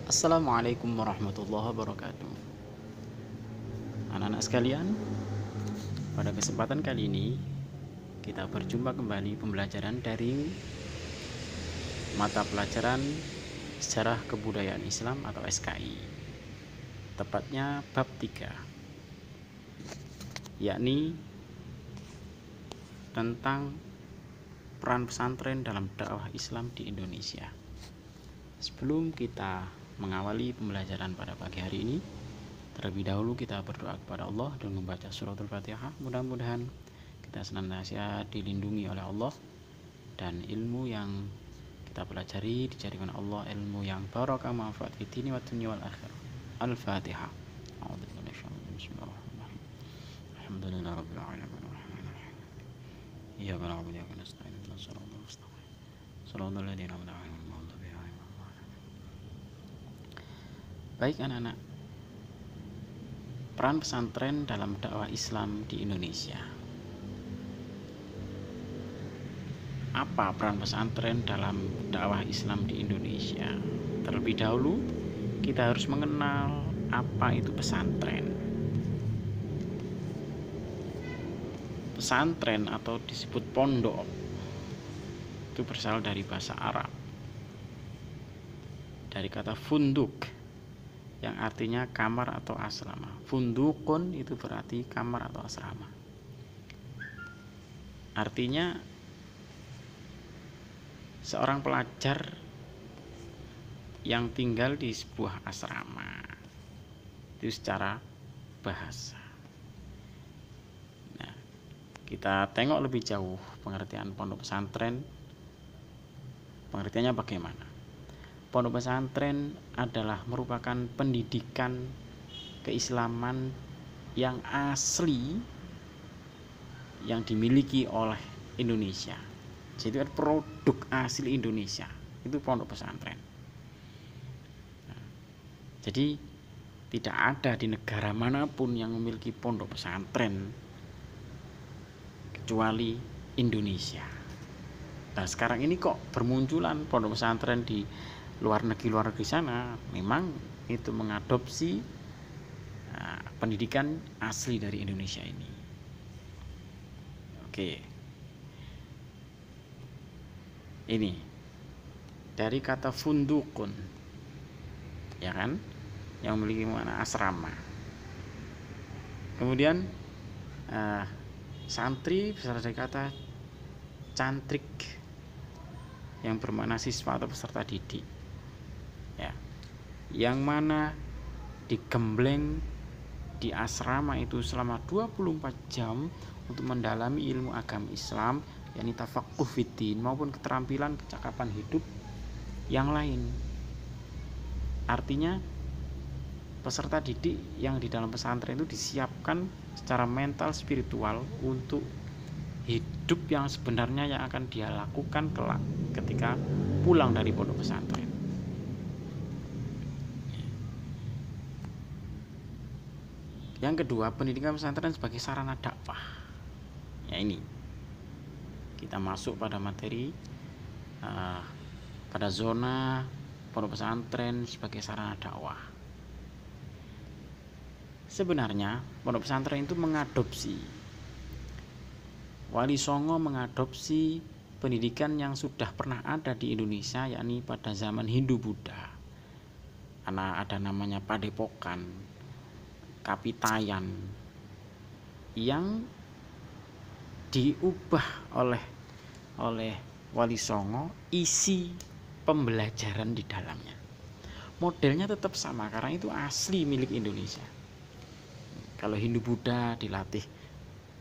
Assalamualaikum warahmatullahi wabarakatuh. Anak-anak sekalian, pada kesempatan kali ini kita berjumpa kembali pembelajaran daring mata pelajaran Sejarah Kebudayaan Islam atau SKI. Tepatnya bab 3, yakni tentang peran pesantren dalam dakwah Islam di Indonesia. Sebelum kita mengawali pembelajaran pada pagi hari ini, terlebih dahulu kita berdoa kepada Allah dan membaca suratul Fatihah. Mudah-mudahan kita senantiasa dilindungi oleh Allah dan ilmu yang kita pelajari dijadikan Allah ilmu yang barakah manfaat fi dini wa dunya wal akhirah. Al-Fatihah. Bismillahirrahmanirrahim. Alhamdulillahirabbil alamin. Iyyaka na'budu wa iyyaka nasta'in. Ihdinas siratal mustaqim. Shiratal ladzina an'amta 'alaihim ghairil maghdubi 'alaihim waladdallin. Baik anak-anak, peran pesantren dalam dakwah Islam di Indonesia. Apa peran pesantren dalam dakwah Islam di Indonesia? Terlebih dahulu kita harus mengenal apa itu pesantren. Pesantren atau disebut pondok itu berasal dari bahasa Arab, dari kata funduk yang artinya kamar atau asrama. Fundukun itu berarti kamar atau asrama. Artinya seorang pelajar yang tinggal di sebuah asrama. Itu secara bahasa. Nah, kita tengok lebih jauh pengertian pondok pesantren. Pengertiannya bagaimana? Pondok pesantren adalah merupakan pendidikan keislaman yang asli yang dimiliki oleh Indonesia. Jadi kan produk asli Indonesia itu pondok pesantren. Nah, jadi tidak ada di negara manapun yang memiliki pondok pesantren kecuali Indonesia. Nah sekarang ini kok bermunculan pondok pesantren di luar negeri sana. Memang itu mengadopsi pendidikan asli dari Indonesia ini. Oke. Ini dari kata fundukun, ya kan, yang memiliki makna asrama. Kemudian santri berasal dari kata cantrik yang bermakna siswa atau peserta didik, ya, yang mana digembleng di asrama itu selama 24 jam untuk mendalami ilmu agama Islam, yakni tafaqquh fiddin, maupun keterampilan kecakapan hidup yang lain. Artinya peserta didik yang di dalam pesantren itu disiapkan secara mental spiritual untuk hidup yang sebenarnya yang akan dia lakukan kelak ketika pulang dari pondok pesantren. Yang kedua, pendidikan pesantren sebagai sarana dakwah. Ya, ini kita masuk pada materi pada zona pondok pesantren sebagai sarana dakwah. Sebenarnya pondok pesantren itu mengadopsi, Wali Songo mengadopsi pendidikan yang sudah pernah ada di Indonesia, yakni pada zaman Hindu-Buddha. Ada namanya Padepokan, Kapitayan, yang diubah oleh Wali Songo isi pembelajaran di dalamnya. Modelnya tetap sama karena itu asli milik Indonesia. Kalau Hindu-Buddha dilatih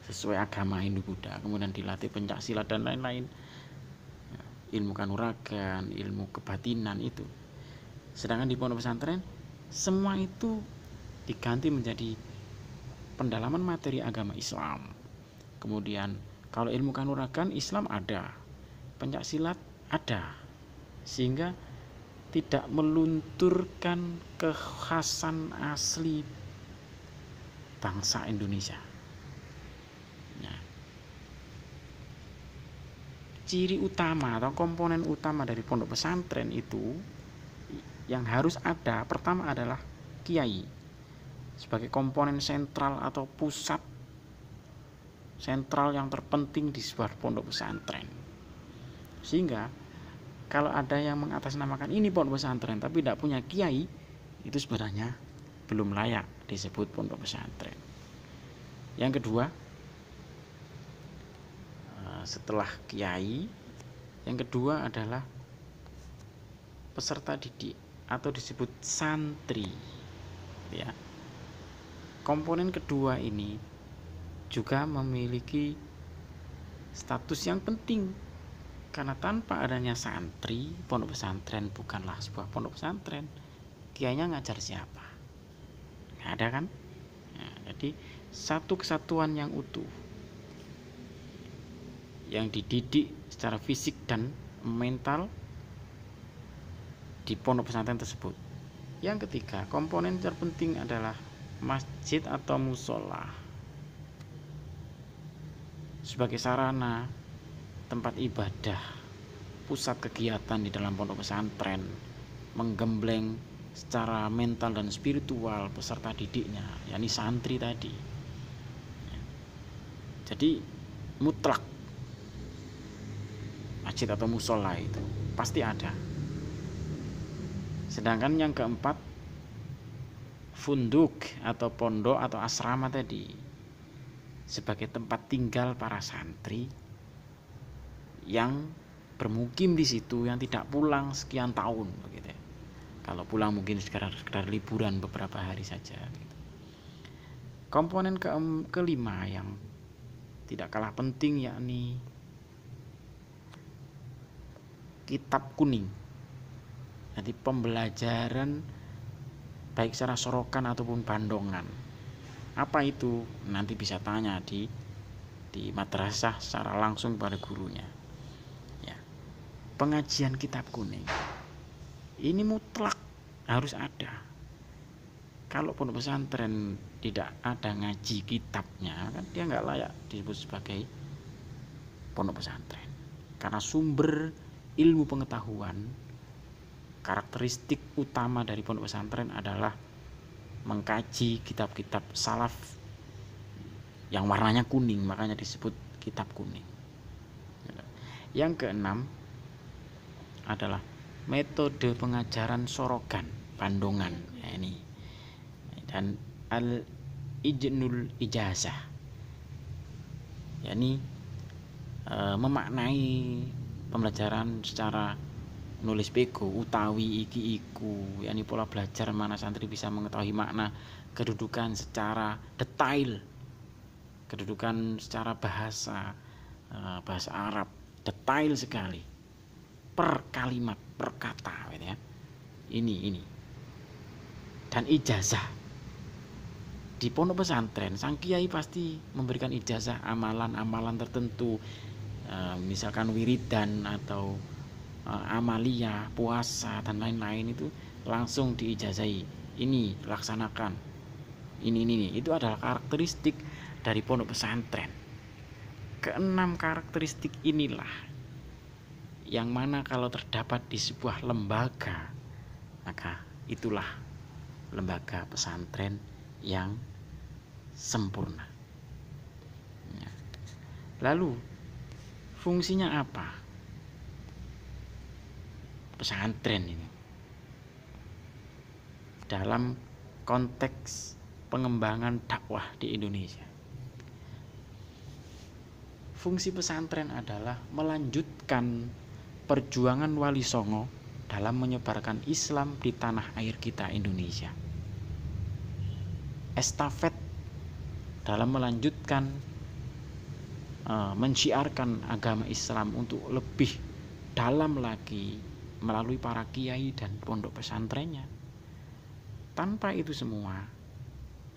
sesuai agama Hindu-Buddha, kemudian dilatih pencaksilat dan lain-lain, ilmu kanuragan, ilmu kebatinan itu. Sedangkan di pondok pesantren semua itu diganti menjadi pendalaman materi agama Islam. Kemudian kalau ilmu kanuragan Islam ada, pencaksilat ada, sehingga tidak melunturkan kekhasan asli bangsa Indonesia. Nah, ciri utama atau komponen utama dari pondok pesantren itu yang harus ada pertama adalah kiai sebagai komponen sentral atau pusat sentral yang terpenting di sebuah pondok pesantren. Sehingga kalau ada yang mengatasnamakan ini pondok pesantren tapi tidak punya kiai, itu sebenarnya belum layak disebut pondok pesantren. Yang kedua, setelah kiai, yang kedua adalah peserta didik atau disebut santri, ya. Komponen kedua ini juga memiliki status yang penting, karena tanpa adanya santri, pondok pesantren bukanlah sebuah pondok pesantren. Kiainya ngajar siapa? Nggak ada kan? Nah, jadi satu kesatuan yang utuh, yang dididik secara fisik dan mental di pondok pesantren tersebut. Yang ketiga, komponen terpenting adalah masjid atau musola sebagai sarana tempat ibadah, pusat kegiatan di dalam pondok pesantren, menggembleng secara mental dan spiritual peserta didiknya, yakni santri tadi. Jadi mutlak masjid atau musola itu pasti ada. Sedangkan yang keempat, funduk atau pondok atau asrama tadi sebagai tempat tinggal para santri yang bermukim di situ, yang tidak pulang sekian tahun begitu ya. Kalau pulang mungkin sekedar liburan beberapa hari saja gitu. Komponen kelima yang tidak kalah penting yakni kitab kuning. Jadi pembelajaran baik secara sorokan ataupun bandongan. Apa itu? Nanti bisa tanya di madrasah secara langsung pada gurunya. Ya. Pengajian kitab kuning ini mutlak harus ada. Kalau pondok pesantren tidak ada ngaji kitabnya, kan dia nggak layak disebut sebagai pondok pesantren. Karena sumber ilmu pengetahuan, karakteristik utama dari pondok pesantren adalah mengkaji kitab-kitab salaf yang warnanya kuning, makanya disebut kitab kuning. Yang keenam adalah metode pengajaran sorogan, bandongan, ini. Dan al-ijnul ijazah, yakni memaknai pembelajaran secara nulis pego utawi iki iku, yakni pola belajar mana santri bisa mengetahui makna kedudukan secara detail, kedudukan secara bahasa Arab detail sekali, per kalimat, per kata gitu ya. Ini dan ijazah di pondok pesantren, sang kiai pasti memberikan ijazah amalan-amalan tertentu, misalkan wiridan atau amalia, puasa dan lain-lain, itu langsung diijazahi. Ini laksanakan. Ini itu adalah karakteristik dari pondok pesantren. Keenam karakteristik inilah yang mana kalau terdapat di sebuah lembaga, maka itulah lembaga pesantren yang sempurna. Lalu fungsinya apa pesantren ini dalam konteks pengembangan dakwah di Indonesia? Fungsi pesantren adalah melanjutkan perjuangan Wali Songo dalam menyebarkan Islam di tanah air kita Indonesia. Estafet dalam melanjutkan mensyiarkan agama Islam untuk lebih dalam lagi melalui para kiai dan pondok pesantrennya. Tanpa itu semua,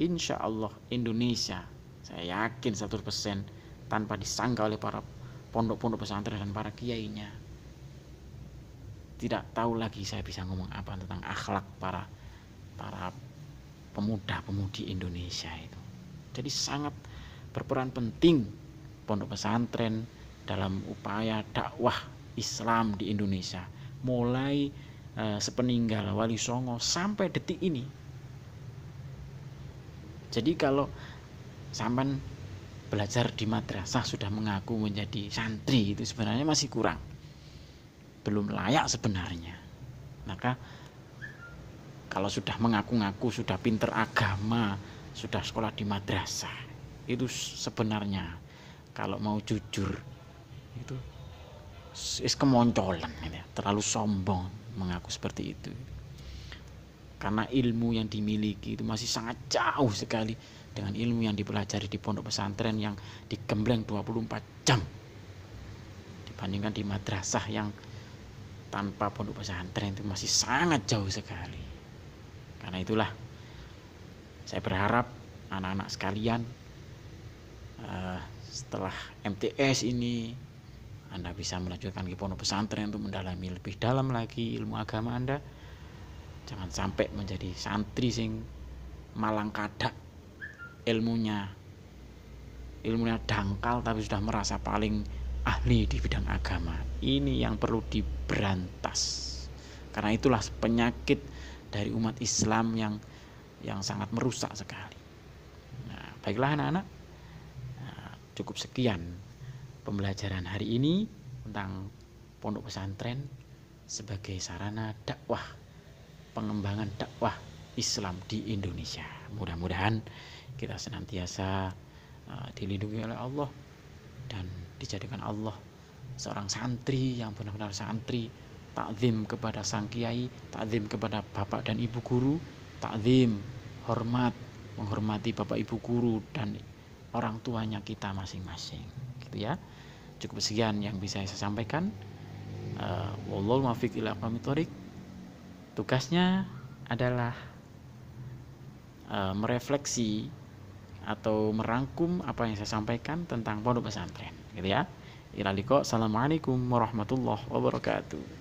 insya Allah Indonesia, saya yakin 100%, tanpa disangka oleh para pondok-pondok pesantren dan para kiainya, tidak tahu lagi saya bisa ngomong apa tentang akhlak para pemuda-pemudi Indonesia itu. Jadi sangat berperan penting pondok pesantren dalam upaya dakwah Islam di Indonesia, mulai sepeninggal Wali Songo sampai detik ini. Jadi kalau sampean belajar di madrasah sudah mengaku menjadi santri, itu sebenarnya masih kurang, belum layak sebenarnya. Maka kalau sudah mengaku-ngaku sudah pinter agama, sudah sekolah di madrasah, itu sebenarnya kalau mau jujur itu kemoncolan, terlalu sombong mengaku seperti itu. Karena ilmu yang dimiliki itu masih sangat jauh sekali dengan ilmu yang dipelajari di pondok pesantren yang digembleng 24 jam dibandingkan di madrasah yang tanpa pondok pesantren itu masih sangat jauh sekali. Karena itulah saya berharap anak-anak sekalian setelah MTS ini Anda bisa melanjutkan ke pondok pesantren untuk mendalami lebih dalam lagi ilmu agama Anda. Jangan sampai menjadi santri sing malang kadak, ilmunya dangkal tapi sudah merasa paling ahli di bidang agama. Ini yang perlu diberantas. Karena itulah penyakit dari umat Islam yang sangat merusak sekali. Nah, baiklah anak-anak, cukup sekian pembelajaran hari ini tentang pondok pesantren sebagai sarana dakwah, pengembangan dakwah Islam di Indonesia. Mudah-mudahan kita senantiasa dilindungi oleh Allah dan dijadikan Allah seorang santri yang benar-benar santri, takzim kepada sang kiai, takzim kepada bapak dan ibu guru, takzim, hormat, menghormati bapak ibu guru dan orang tuanya kita masing-masing, gitu ya. Cukup sekian yang bisa saya sampaikan. Wallahul muwaffiq ila aqwamit thoriq. Tugasnya adalah merefleksi atau merangkum apa yang saya sampaikan tentang pondok pesantren, gitu ya. Ila liqa. Assalamualaikum warahmatullahi wabarakatuh.